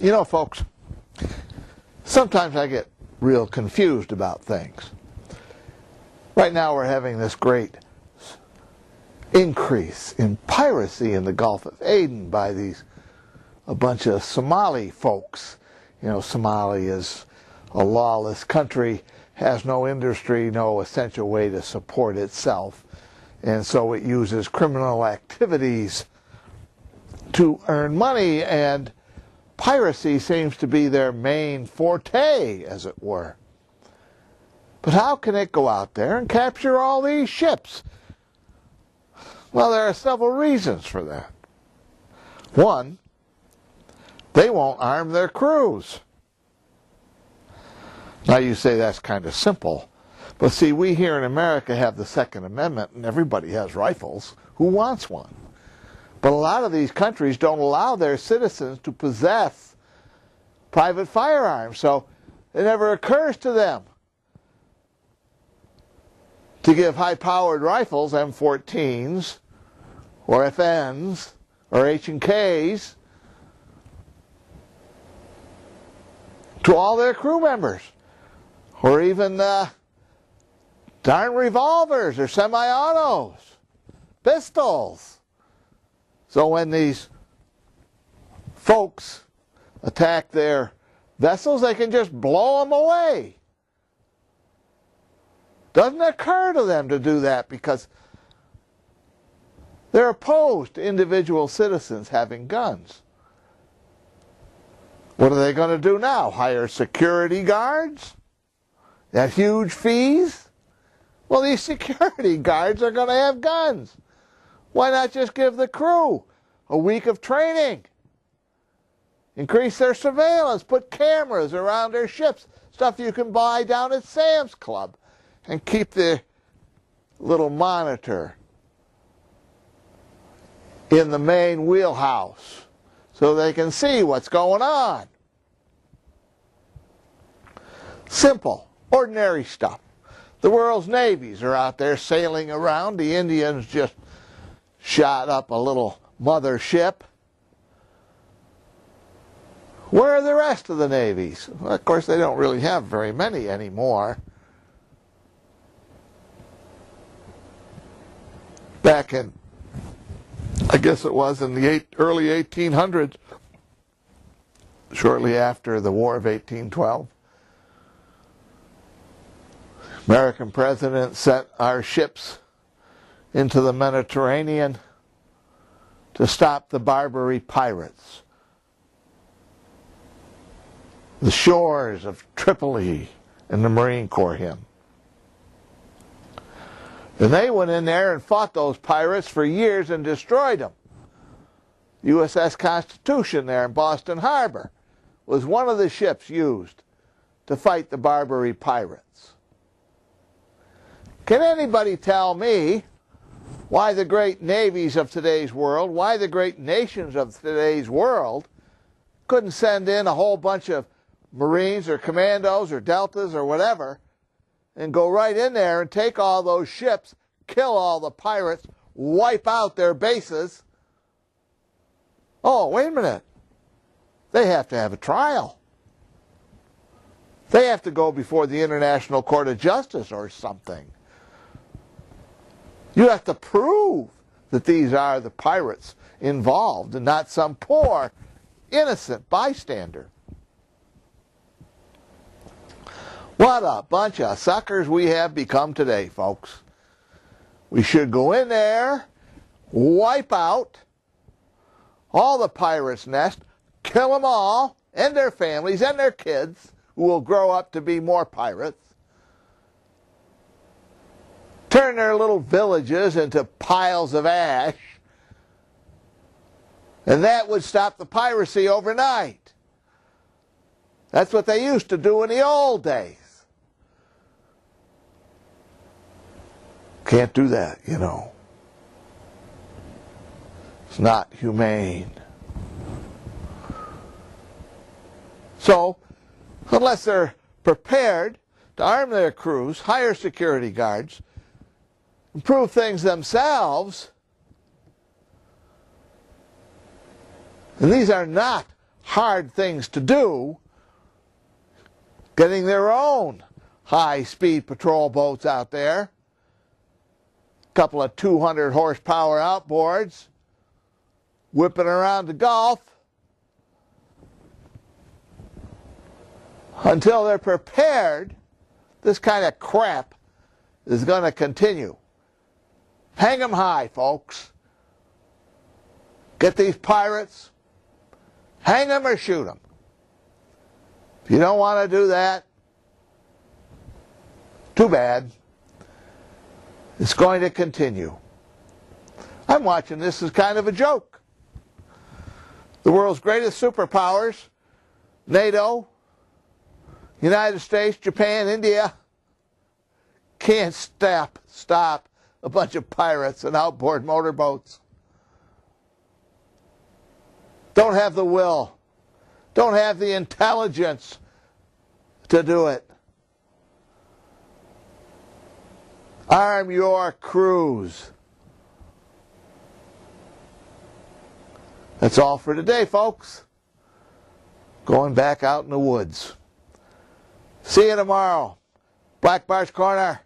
You know, folks, sometimes I get real confused about things. Right now we're having this great increase in piracy in the Gulf of Aden by a bunch of Somali folks. You know, Somalia is a lawless country, has no industry, no essential way to support itself, and so it uses criminal activities to earn money, and piracy seems to be their main forte, as it were. But how can it go out there and capture all these ships? Well, there are several reasons for that. One, they won't arm their crews. Now you say that's kind of simple. But see, we here in America have the Second Amendment and everybody has rifles. Who wants one? But a lot of these countries don't allow their citizens to possess private firearms, so it never occurs to them to give high-powered rifles, M14s, or FNs, or H&Ks, to all their crew members, or even darn revolvers or semi-autos, pistols. So when these folks attack their vessels, they can just blow them away. Doesn't occur to them to do that because they're opposed to individual citizens having guns. What are they going to do now? Hire security guards at huge fees? Well, these security guards are going to have guns. Why not just give the crew a week of training? Increase their surveillance, put cameras around their ships, stuff you can buy down at Sam's Club, and keep the little monitor in the main wheelhouse so they can see what's going on. Simple, ordinary stuff. The world's navies are out there sailing around. The Indians just shot up a little mother ship. Where are the rest of the navies? Well, of course, they don't really have very many anymore. Back in, I guess it was in the early 1800s, shortly after the War of 1812, American president sent our ships into the Mediterranean to stop the Barbary pirates. The shores of Tripoli and the Marine Corps him. And they went in there and fought those pirates for years and destroyed them. USS Constitution there in Boston Harbor was one of the ships used to fight the Barbary pirates. Can anybody tell me why the great navies of today's world, why the great nations of today's world couldn't send in a whole bunch of Marines or commandos or deltas or whatever and go right in there and take all those ships, kill all the pirates, wipe out their bases? Oh, wait a minute. They have to have a trial. They have to go before the International Court of Justice or something. You have to prove that these are the pirates involved and not some poor, innocent bystander. What a bunch of suckers we have become today, folks. We should go in there, wipe out all the pirates' nest, kill them all, and their families, and their kids, who will grow up to be more pirates. Turn their little villages into piles of ash, and that would stop the piracy overnight. That's what they used to do in the old days. Can't do that, you know. It's not humane. So, unless they're prepared to arm their crews, hire security guards, improve things themselves, and these are not hard things to do, getting their own high-speed patrol boats out there, a couple of 200 horsepower outboards, whipping around the Gulf until they're prepared. This kind of crap is going to continue. Hang 'em high, folks. Get these pirates, hang 'em or shoot 'em. If you don't want to do that, too bad. It's going to continue. I'm watching this as kind of a joke. The world's greatest superpowers, NATO, United States, Japan, India, can't stop a bunch of pirates and outboard motorboats. Don't have the will, don't have the intelligence to do it. Arm your crews. That's all for today, folks. Going back out in the woods. See you tomorrow. Black Bart's Corner.